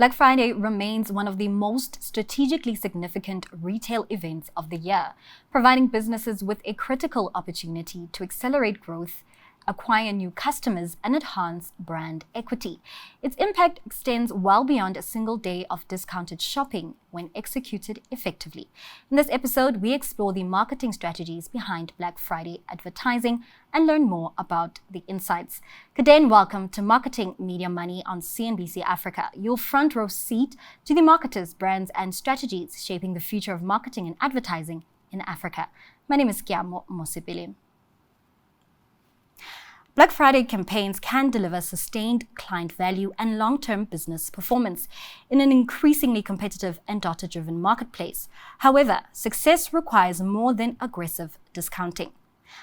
Black Friday remains one of the most strategically significant retail events of the year, providing businesses with a critical opportunity to accelerate growth, acquire new customers, and enhance brand equity. Its impact extends well beyond a single day of discounted shopping when executed effectively. In this episode, we explore the marketing strategies behind Black Friday advertising and learn more about the insights. Good day and welcome to Marketing Media Money on CNBC Africa, your front row seat to the marketers, brands, and strategies shaping the future of marketing and advertising in Africa. My name is Kiamo Mosipili. Black Friday campaigns can deliver sustained client value and long-term business performance in an increasingly competitive and data-driven marketplace. However, success requires more than aggressive discounting.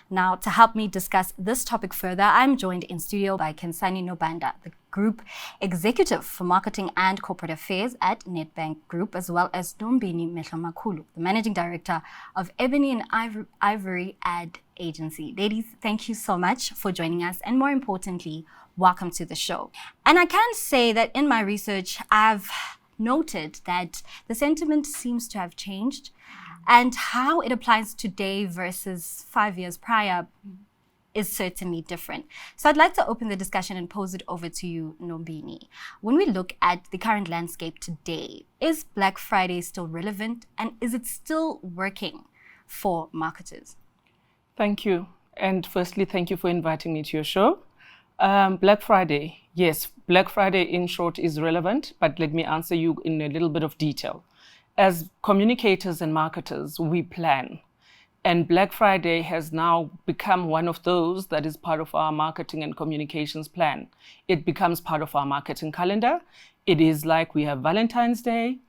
Now, to help me discuss this topic further, I'm joined in studio by Khensani Nobanda, the Group Executive for Marketing and Corporate Affairs at Nedbank Group, as well as Nombini Mehlomakulu, the Managing Director of Ebony and Ivory Ad Agency. Ladies, thank you so much for joining us, and more importantly, welcome to the show. And I can say that in my research, I've noted that the sentiment seems to have changed, and how it applies today versus 5 years prior is certainly different. So I'd like to open the discussion and pose it over to you, Nombini. When we look at the current landscape today, is Black Friday still relevant, and is it still working for marketers? Thank you. And firstly, thank you for inviting me to your show. Black Friday, yes, Black Friday in short is relevant, but let me answer you in a little bit of detail. As communicators and marketers, we plan. And Black Friday has now become one of those that is part of our marketing and communications plan. It becomes part of our marketing calendar. It is like we have Valentine's Day,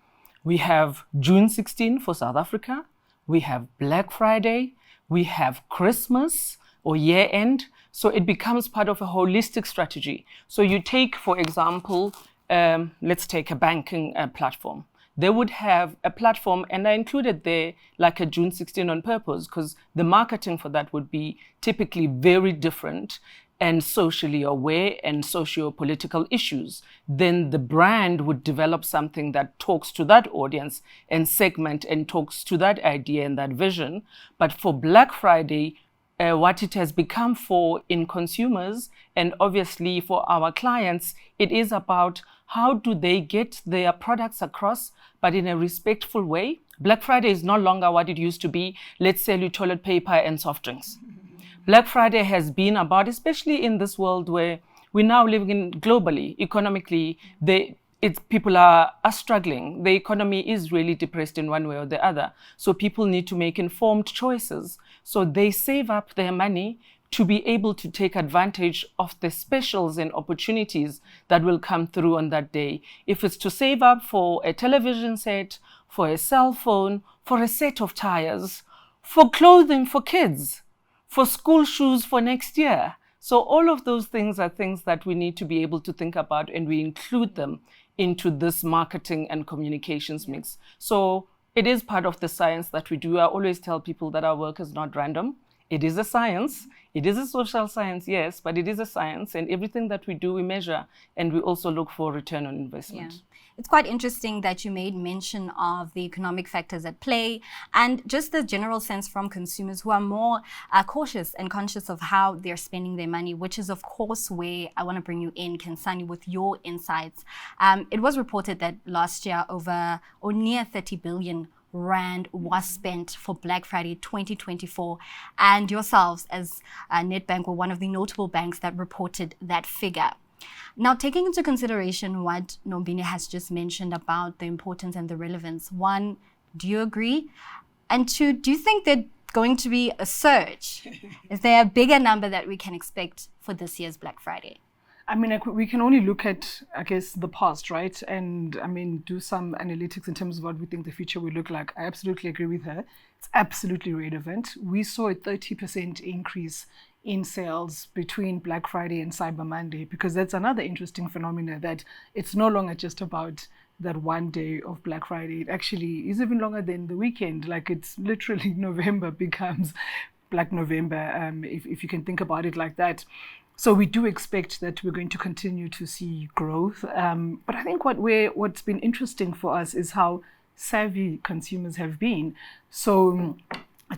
we have June 16 for South Africa, we have Black Friday, we have Christmas or year end. So it becomes part of a holistic strategy. So you take, for example, let's take a banking platform. They would have a platform, and I included there like a June 16 on purpose, because the marketing for that would be typically very different and socially aware and socio-political issues. Then the brand would develop something that talks to that audience and segment and talks to that idea and that vision. But for Black Friday, what it has become for in consumers and obviously for our clients, it is about how do they get their products across, but in a respectful way. Black Friday is no longer what it used to be. Let's sell you toilet paper and soft drinks. Black Friday has been about, especially in this world where we're now living in globally, economically, people are struggling. The economy is really depressed in one way or the other. So people need to make informed choices. So they save up their money to be able to take advantage of the specials and opportunities that will come through on that day. If it's to save up for a television set, for a cell phone, for a set of tires, for clothing for kids, for school shoes for next year. So all of those things are things that we need to be able to think about, and we include them into this marketing and communications mix. So it is part of the science that we do. I always tell people that our work is not random. It is a science. It is a social science, yes, but it is a science, and everything that we do, we measure, and we also look for return on investment. Yeah. It's quite interesting that you made mention of the economic factors at play and just the general sense from consumers who are more cautious and conscious of how they're spending their money, which is, of course, where I want to bring you in, Khensani, with your insights. It was reported that last year over or near 30 billion Rand was spent for Black Friday 2024, and yourselves as Nedbank were one of the notable banks that reported that figure. Now, taking into consideration what Nombini has just mentioned about the importance and the relevance, one, do you agree? And two, do you think there's going to be a surge? Is there a bigger number that we can expect for this year's Black Friday? I mean, we can only look at, I guess, the past, right? And I mean, do some analytics in terms of what we think the future will look like. I absolutely agree with her. It's absolutely relevant. We saw a 30% increase in sales between Black Friday and Cyber Monday, because that's another interesting phenomena, that it's no longer just about that one day of Black Friday. It actually is even longer than the weekend. Like, it's literally November becomes Black November, if you can think about it like that. So we do expect that we're going to continue to see growth. But I think what's been interesting for us is how savvy consumers have been. So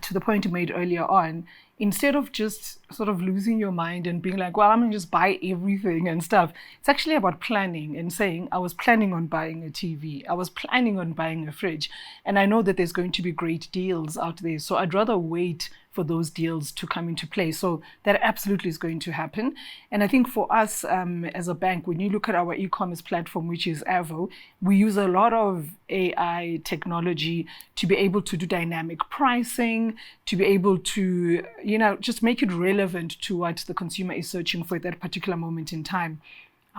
to the point you made earlier on, instead of just sort of losing your mind and being like, well, I'm going to just buy everything and stuff, it's actually about planning and saying, I was planning on buying a TV. I was planning on buying a fridge. And I know that there's going to be great deals out there. So I'd rather wait for those deals to come into play. So that absolutely is going to happen. And I think for us as a bank, when you look at our e-commerce platform, which is Avo, we use a lot of AI technology to be able to do dynamic pricing, to be able to, just make it relevant to what the consumer is searching for at that particular moment in time.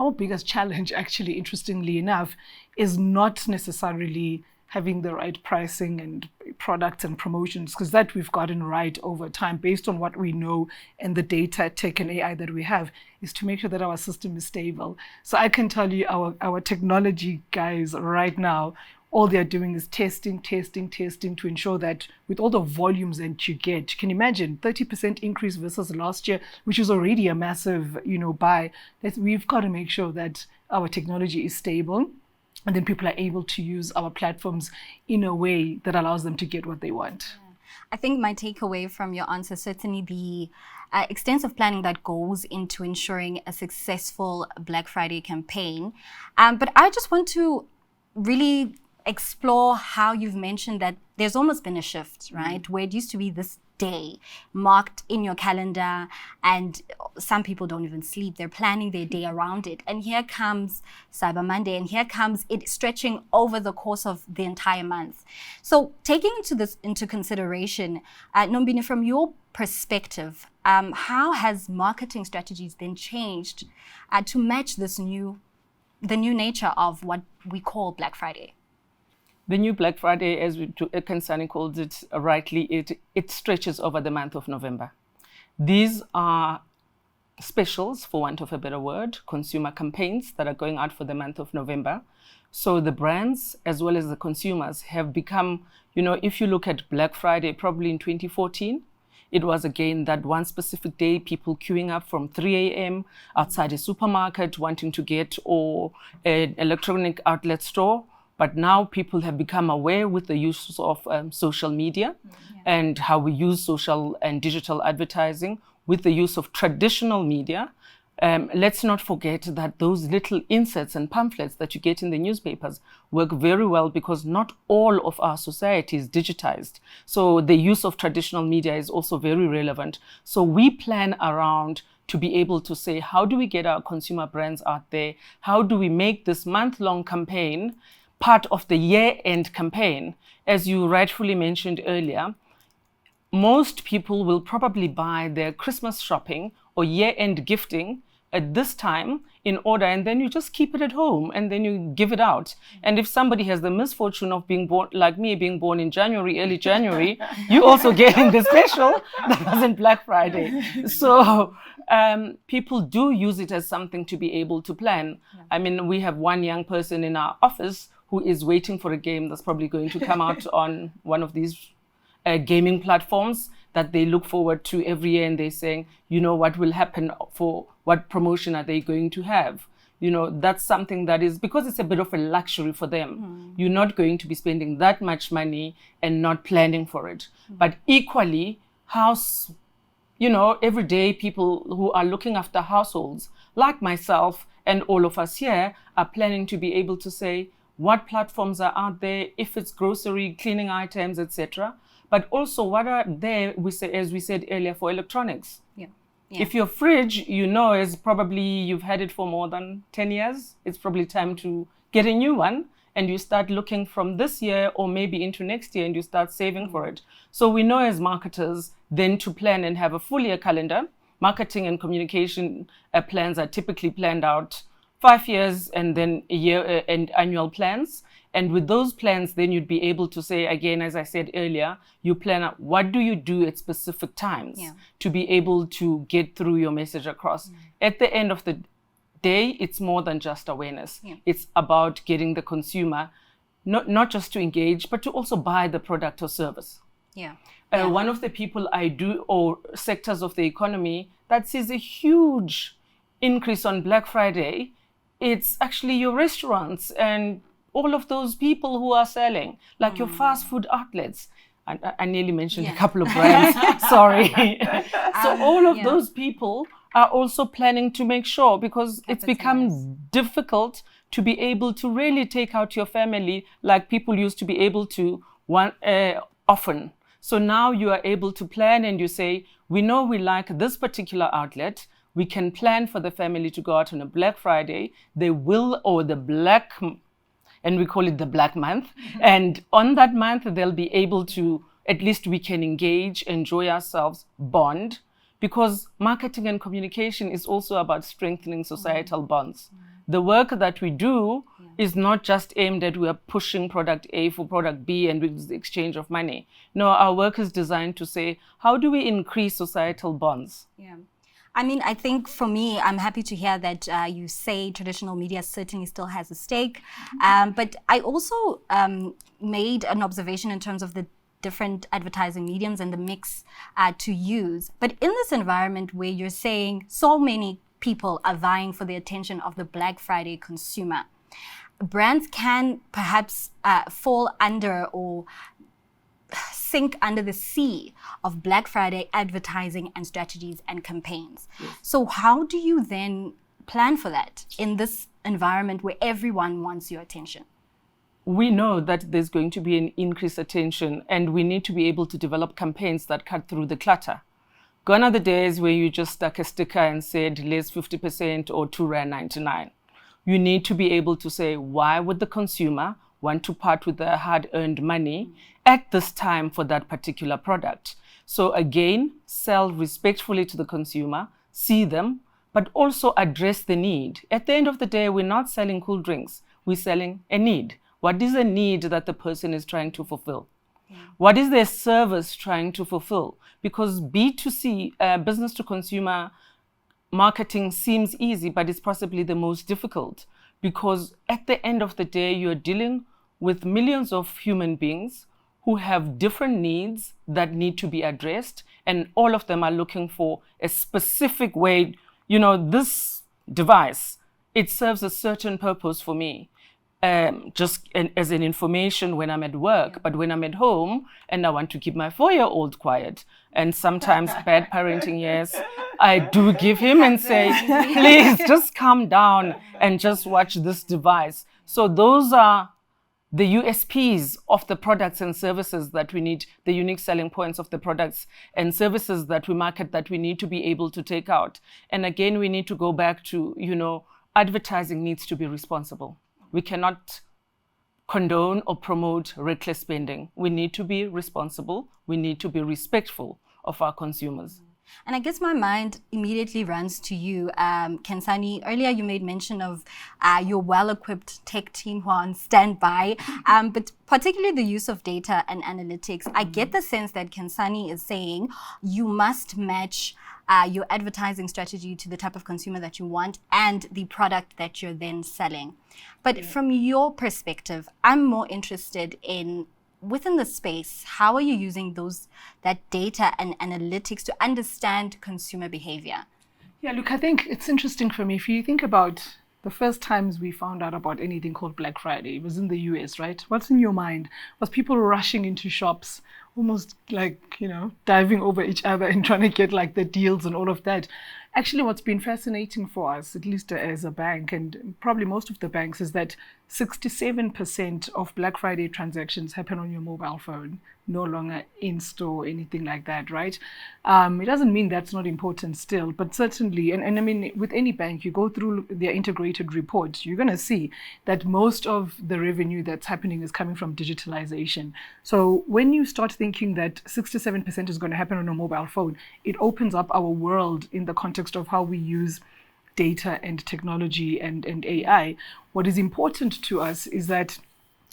Our biggest challenge, actually, interestingly enough, is not necessarily having the right pricing and products and promotions, because that we've gotten right over time based on what we know and the data, tech and AI that we have, is to make sure that our system is stable. So I can tell you our technology guys right now, all they're doing is testing to ensure that with all the volumes that you get, you can imagine 30% increase versus last year, which is already a massive, buy, that we've got to make sure that our technology is stable. And then people are able to use our platforms in a way that allows them to get what they want. I think my takeaway from your answer, certainly the extensive planning that goes into ensuring a successful Black Friday campaign. But I just want to really explore how you've mentioned that there's almost been a shift, right? Where it used to be this day marked in your calendar, and some people don't even sleep. They're planning their day around it. And here comes Cyber Monday, and here comes it stretching over the course of the entire month. So taking into consideration, Nombini, from your perspective, how has marketing strategies then changed to match the new nature of what we call Black Friday? The new Black Friday, as Kansani called it rightly, it stretches over the month of November. These are specials, for want of a better word, consumer campaigns that are going out for the month of November. So the brands, as well as the consumers, have become, if you look at Black Friday, probably in 2014, it was again that one specific day, people queuing up from 3 a.m. outside a supermarket wanting to get, or an electronic outlet store. But now people have become aware with the use of social media and how we use social and digital advertising with the use of traditional media. Let's not forget that those little inserts and pamphlets that you get in the newspapers work very well, because not all of our society is digitized. So the use of traditional media is also very relevant. So we plan around to be able to say, how do we get our consumer brands out there? How do we make this month-long campaign part of the year-end campaign? As you rightfully mentioned earlier, most people will probably buy their Christmas shopping or year-end gifting at this time in order, and then you just keep it at home and then you give it out. And if somebody has the misfortune of being born, like me, being born in January, early January, you also get in the special that was in Black Friday. So people do use it as something to be able to plan. I mean, we have one young person in our office who is waiting for a game that's probably going to come out on one of these gaming platforms that they look forward to every year, and they're saying, what will happen, for what promotion are they going to have? That's something that is, because it's a bit of a luxury for them. You're not going to be spending that much money and not planning for it. But equally, every day people who are looking after households, like myself and all of us here, are planning to be able to say what platforms are out there, if it's grocery, cleaning items, etc. But also what are there, as we said earlier, for electronics. Yeah. If your fridge, is probably, you've had it for more than 10 years, it's probably time to get a new one, and you start looking from this year or maybe into next year, and you start saving for it. So we know as marketers then to plan and have a full year calendar. Marketing and communication plans are typically planned out 5 years, and then a year and annual plans. And with those plans, then you'd be able to say, again, as I said earlier, you plan out what do you do at specific times to be able to get through your message across. At the end of the day, it's more than just awareness. It's about getting the consumer not just to engage, but to also buy the product or service. Yeah. One of the people I do, or sectors of the economy that sees a huge increase on Black Friday, it's actually your restaurants and all of those people who are selling, like your fast food outlets. I nearly mentioned a couple of brands, sorry. So all of those people are also planning to make sure, because it's become difficult to be able to really take out your family like people used to be able to often. So now you are able to plan and you say, we know we like this particular outlet. We can plan for the family to go out on a Black Friday. They will, or the Black, and we call it the Black Month. And on that month, they'll be able to, at least we can engage, enjoy ourselves, bond, because marketing and communication is also about strengthening societal bonds. The work that we do is not just aimed at we are pushing product A for product B and with the exchange of money. No, our work is designed to say, how do we increase societal bonds? Yeah. I mean, I think for me, I'm happy to hear that you say traditional media certainly still has a stake. But I also made an observation in terms of the different advertising mediums and the mix to use. But in this environment where you're saying so many people are vying for the attention of the Black Friday consumer, brands can perhaps fall under or sink under the sea of Black Friday advertising and strategies and campaigns. So how do you then plan for that in this environment where everyone wants your attention? We know that there's going to be an increased attention, and we need to be able to develop campaigns that cut through the clutter. Gone are the days where you just stuck a sticker and said less 50% or R2.99. You need to be able to say, why would the consumer want to part with their hard-earned money at this time for that particular product? So again, sell respectfully to the consumer, see them, but also address the need. At the end of the day, we're not selling cool drinks. We're selling a need. What is a need that the person is trying to fulfill? What is their service trying to fulfill? Because B2C, business to consumer marketing seems easy, but it's possibly the most difficult, because at the end of the day, you're dealing with millions of human beings who have different needs that need to be addressed, and all of them are looking for a specific way. You know, this device, it serves a certain purpose for me. As an information when I'm at work, but when I'm at home and I want to keep my 4-year-old quiet, and sometimes bad parenting, yes, I do give him and say, please just calm down and just watch this device. So those are the USPs of the products and services that we need, the unique selling points of the products and services that we market that we need to be able to take out. And again, we need to go back to, advertising needs to be responsible. We cannot condone or promote reckless spending. We need to be responsible. We need to be respectful of our consumers. And I guess my mind immediately runs to you, Khensani. Earlier you made mention of your well-equipped tech team who are on standby, but particularly the use of data and analytics. I get the sense that Khensani is saying you must match your advertising strategy to the type of consumer that you want and the product that you're then selling. But from your perspective, I'm more interested in, within the space, how are you using that data and analytics to understand consumer behavior? Yeah, look, I think it's interesting for me. If you think about the first times we found out about anything called Black Friday, it was in the US, right? What's in your mind? Was people rushing into shops, almost like, diving over each other and trying to get like the deals and all of that? Actually, what's been fascinating for us, at least as a bank, and probably most of the banks, is that 67% of Black Friday transactions happen on your mobile phone, no longer in-store, anything like that, right? It doesn't mean that's not important still, but certainly, and I mean, with any bank, you go through their integrated report, you're going to see that most of the revenue that's happening is coming from digitalization. So when you start thinking that 67% is going to happen on a mobile phone, it opens up our world in the context of how we use data and technology and AI. What is important to us is that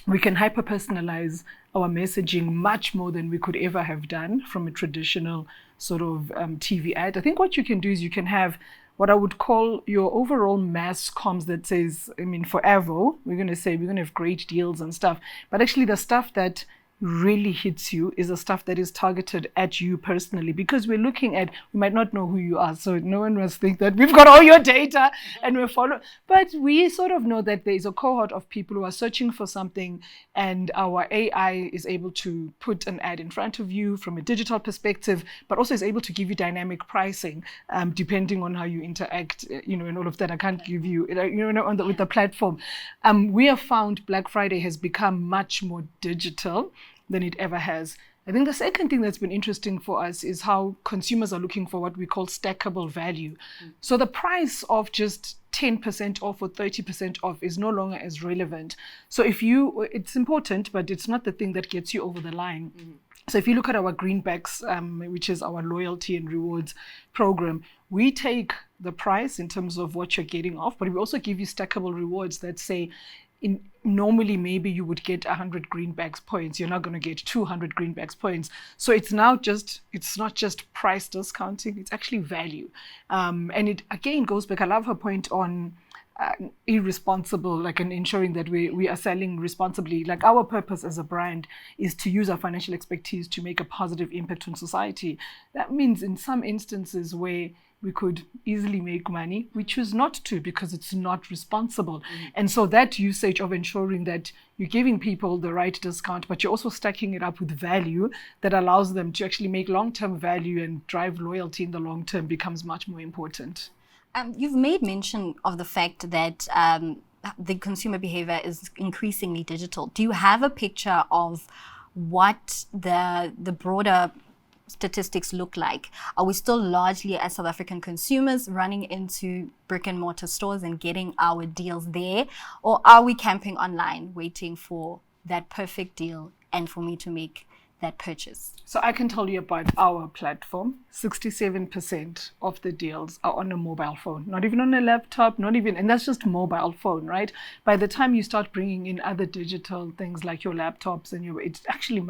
we can hyper-personalize our messaging much more than we could ever have done from a traditional sort of TV ad. I think what you can do is you can have what I would call your overall mass comms that says, for Avo, we're going to have great deals and stuff. But actually the stuff that really hits you is the stuff that is targeted at you personally, because we're looking at, we might not know who you are, so no one must think that we've got all your data and we're following, but we sort of know that there's a cohort of people who are searching for something, and our AI is able to put an ad in front of you from a digital perspective, but also is able to give you dynamic pricing depending on how you interact, and all of that. I can't give you, with the platform. We have found Black Friday has become much more digital than it ever has. I think the second thing that's been interesting for us is how consumers are looking for what we call stackable value. So the price of just 10% off or 30% off is no longer as relevant. So it's important, but it's not the thing that gets you over the line. So if you look at our Greenbacks, which is our loyalty and rewards program, we take the price in terms of what you're getting off, but we also give you stackable rewards that say, normally maybe you would get 100 Greenbacks points, you're not going to get 200 Greenbacks points. So it's not just price discounting, it's actually value. And it again goes back, I love her point on irresponsible, and ensuring that we are selling responsibly. Our purpose as a brand is to use our financial expertise to make a positive impact on society. That means in some instances where we could easily make money, we choose not to because it's not responsible. And so that usage of ensuring that you're giving people the right discount, but you're also stacking it up with value that allows them to actually make long-term value and drive loyalty in the long term becomes much more important. You've made mention of the fact that the consumer behavior is increasingly digital. Do you have a picture of what the broader statistics look like? Are we still largely, as South African consumers, running into brick and mortar stores and getting our deals there? Or are we camping online, waiting for that perfect deal and for me to make that purchase? So I can tell you about our platform. 67% of the deals are on a mobile phone, not even on a laptop, and that's just mobile phone, right? By the time you start bringing in other digital things like your laptops and it's actually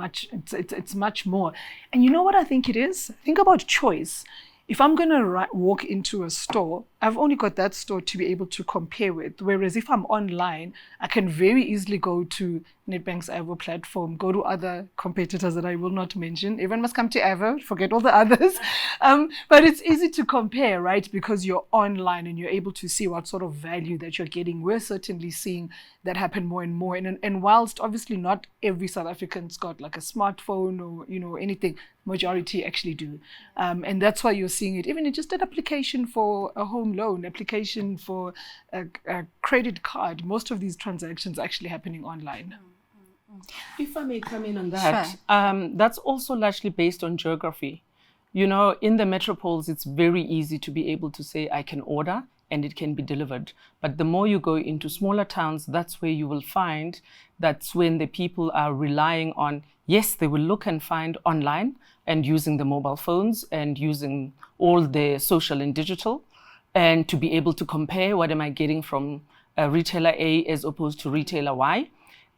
it's much more. And you know what I think it is? Think about choice. If I'm going to walk into a store, I've only got that store to be able to compare with. Whereas if I'm online, I can very easily go to Nedbank's Avo platform, go to other competitors that I will not mention. Everyone must come to Avo, forget all the others. But it's easy to compare, right? Because you're online and you're able to see what sort of value that you're getting. We're certainly seeing that happen more and more. And whilst obviously not every South African's got like a smartphone or anything, majority actually do. And that's why you're seeing it. Even just an application for a home loan, application for a credit card, most of these transactions are actually happening online. If I may come in on that, Sure. That's also largely based on geography. In the metropoles, it's very easy to be able to say, I can order and it can be delivered. But the more you go into smaller towns, that's where you will find that's when the people are relying on, yes, they will look and find online and using the mobile phones and using all the social and digital, and to be able to compare what am I getting from retailer A as opposed to retailer Y.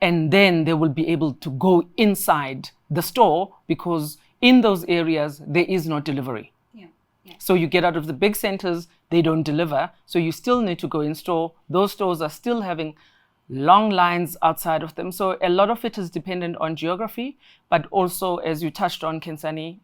And then they will be able to go inside the store because in those areas, there is no delivery. Yeah. So you get out of the big centers, they don't deliver. So you still need to go in store. Those stores are still having long lines outside of them. So a lot of it is dependent on geography, but also, as you touched on, Kensani,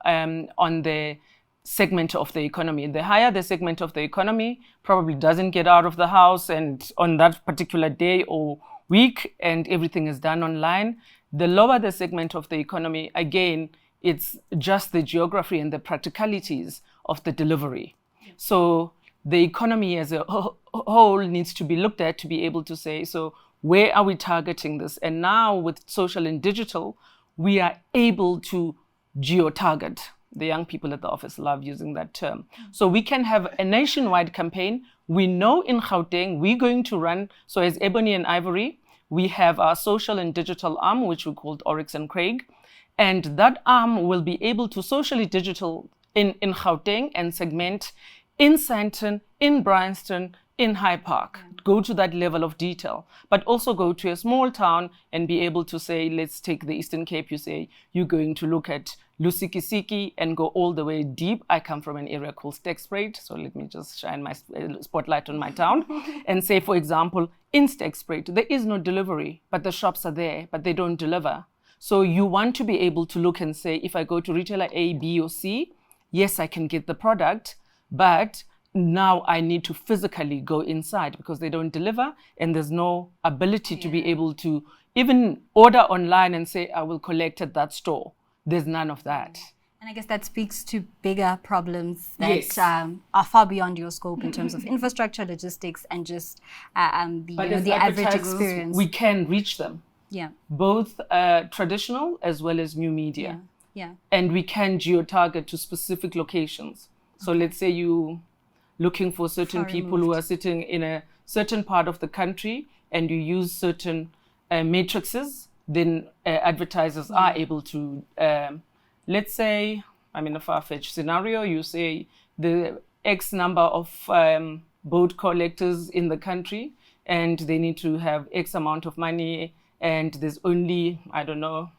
on the segment of the economy. The higher the segment of the economy probably doesn't get out of the house and on that particular day or week and everything is done online. The lower the segment of the economy, again, it's just the geography and the practicalities of the delivery. So the economy as a whole needs to be looked at to be able to say, so where are we targeting this? And now with social and digital, we are able to geo-target. The young people at the office love using that term. So we can have a nationwide campaign. We know in Gauteng, we're going to run, so as Ebony and Ivory, we have our social and digital arm, which we called Oryx and Craig. And that arm will be able to socially digital in Gauteng and segment in Sandton, in Bryanston, in Hyde Park, go to that level of detail, but also go to a small town and be able to say, let's take the Eastern Cape, you say, you're going to look at Lusikisiki and go all the way deep. I come from an area called Stegspruit, so let me just shine my spotlight on my town and say, for example, in Stegspruit, there is no delivery, but the shops are there, but they don't deliver. So you want to be able to look and say, if I go to retailer A, B, or C, yes, I can get the product, but now I need to physically go inside because they don't deliver and there's no ability to be able to even order online and say, I will collect at that store. There's none of that. And I guess that speaks to bigger problems that Yes. Are far beyond your scope in terms of infrastructure, logistics, and just But as the average advertisers, experience. we can reach them, Yeah, both traditional as well as new media. yeah. And we can geo-target to specific locations. So let's say you looking for certain Far people who are sitting in a certain part of the country and you use certain matrices, then advertisers are able to, let's say, I'm in a far-fetched scenario, you say the X number of boat collectors in the country and they need to have X amount of money and there's only, I don't know,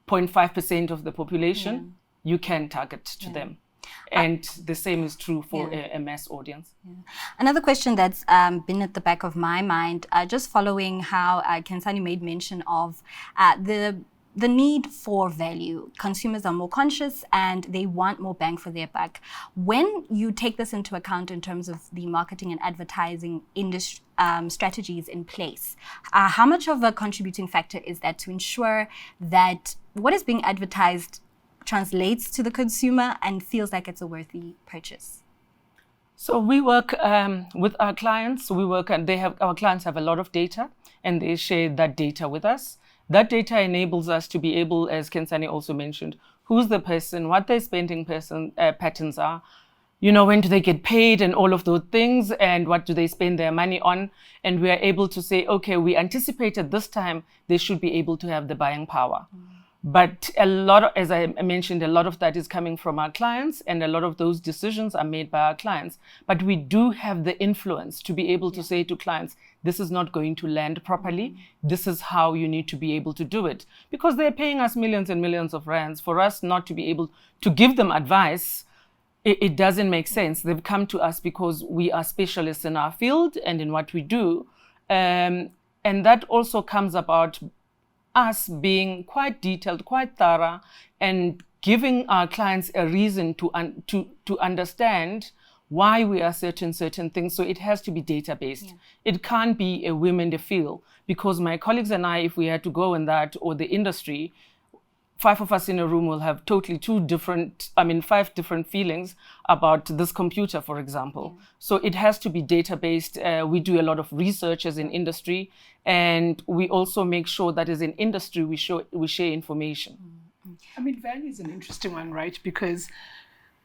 0.5% of the population, you can target to them. And the same is true for a mass audience. Another question that's been at the back of my mind, just following how Khensani made mention of the need for value. Consumers are more conscious and they want more bang for their buck. When you take this into account in terms of the marketing and advertising industry strategies in place, how much of a contributing factor is that to ensure that what is being advertised translates to the consumer and feels like it's a worthy purchase? So we work with our clients. We work and our clients have a lot of data and they share that data with us. That data enables us to be able, as Khensani also mentioned, who's the person, what their spending patterns are, when do they get paid and all of those things, and what do they spend their money on. And we are able to say, okay, we anticipated this time they should be able to have the buying power. But as I mentioned, a lot of that is coming from our clients and a lot of those decisions are made by our clients. But we do have the influence to be able to say to clients, this is not going to land properly. This is how you need to be able to do it. Because they're paying us millions and millions of rands. For us not to be able to give them advice, it doesn't make sense. They've come to us because we are specialists in our field and in what we do. And that also comes about us being quite detailed, quite thorough, and giving our clients a reason to understand why we are certain things. So it has to be data-based. It can't be a whim and a feel, because my colleagues and I, if we had to go in that, or the industry, 5 of us in a room will have totally 5 different feelings about this computer, for example. So it has to be data-based. We do a lot of research as an industry, and we also make sure that as an industry, we share information. Value is an interesting one, right? Because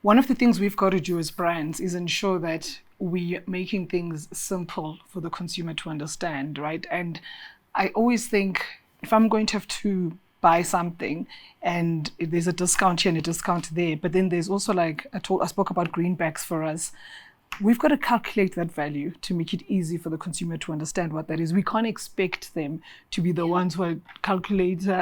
one of the things we've got to do as brands is ensure that we're making things simple for the consumer to understand, right? And I always think if I'm going to have to buy something and there's a discount here and a discount there, but then there's also, like I spoke about greenbacks for us, we've got to calculate that value to make it easy for the consumer to understand what that is. We can't expect them to be the ones who are calculator,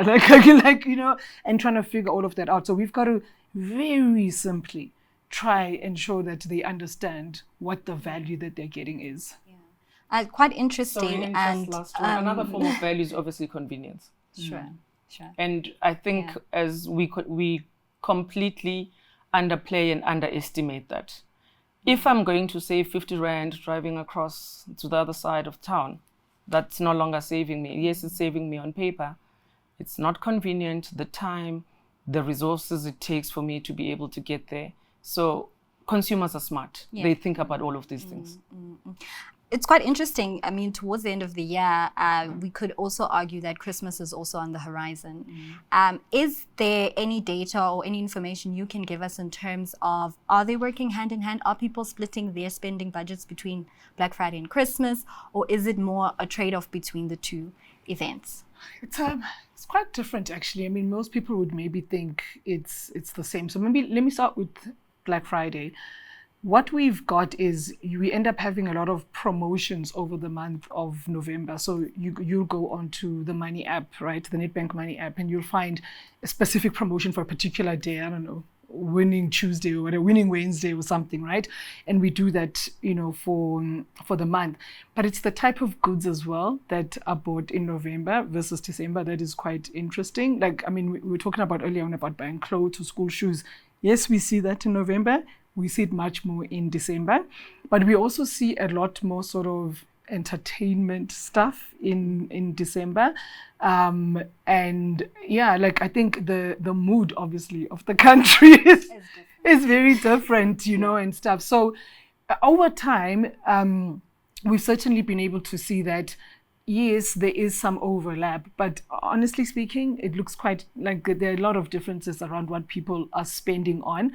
and trying to figure all of that out. So we've got to very simply try and show that they understand what the value that they're getting is. Quite interesting. Another form of value is obviously convenience. Sure. And I think as we completely underplay and underestimate that. If I'm going to save 50 Rand driving across to the other side of town, that's no longer saving me. Yes, it's saving me on paper. It's not convenient, the time, the resources it takes for me to be able to get there. So consumers are smart. They think about all of these things. It's quite interesting. Towards the end of the year, we could also argue that Christmas is also on the horizon. Is there any data or any information you can give us in terms of, are they working hand in hand? Are people splitting their spending budgets between Black Friday and Christmas? Or is it more a trade-off between the two events? It's quite different, actually. Most people would maybe think it's the same. So maybe let me start with Black Friday. What we've got is we end up having a lot of promotions over the month of November. So you'll go onto the Money app, right, the Nedbank Money app, and you'll find a specific promotion for a particular day. I don't know, winning Tuesday or whatever, winning Wednesday or something, right? And we do that, for the month. But it's the type of goods as well that are bought in November versus December that is quite interesting. Like, I mean, we were talking about earlier on about buying clothes or school shoes. Yes, we see that in November. We see it much more in December. But we also see a lot more sort of entertainment stuff in December. And yeah, like I think the mood obviously of the country is very different, and stuff. So over time, we've certainly been able to see that, yes, there is some overlap, but honestly speaking, it looks quite like there are a lot of differences around what people are spending on.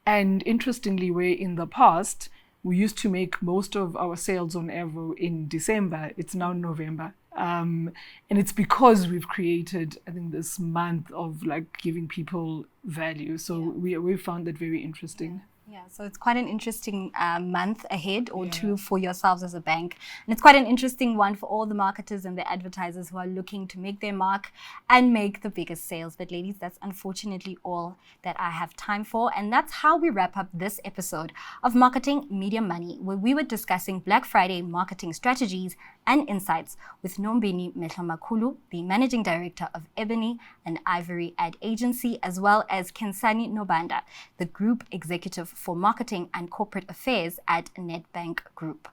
And interestingly, where in the past, we used to make most of our sales on Avo in December, it's now November. And it's because we've created, I think, this month of like giving people value. So we found that very interesting. Yeah, so it's quite an interesting month ahead or two for yourselves as a bank. And it's quite an interesting one for all the marketers and the advertisers who are looking to make their mark and make the biggest sales. But ladies, that's unfortunately all that I have time for. And that's how we wrap up this episode of Marketing Media Money, where we were discussing Black Friday marketing strategies and insights with Nombeni Mehlomakulu, the Managing Director of Ebony and Ivory Ad Agency, as well as Kensani Nobanda, the Group Executive for Marketing and Corporate Affairs at Nedbank Group.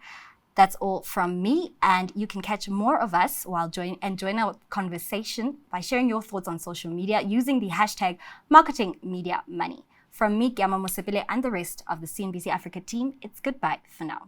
That's all from me, and you can catch more of us join our conversation by sharing your thoughts on social media using the hashtag Marketing Media Money. From me, Gyama Mosepile, and the rest of the CNBC Africa team, it's goodbye for now.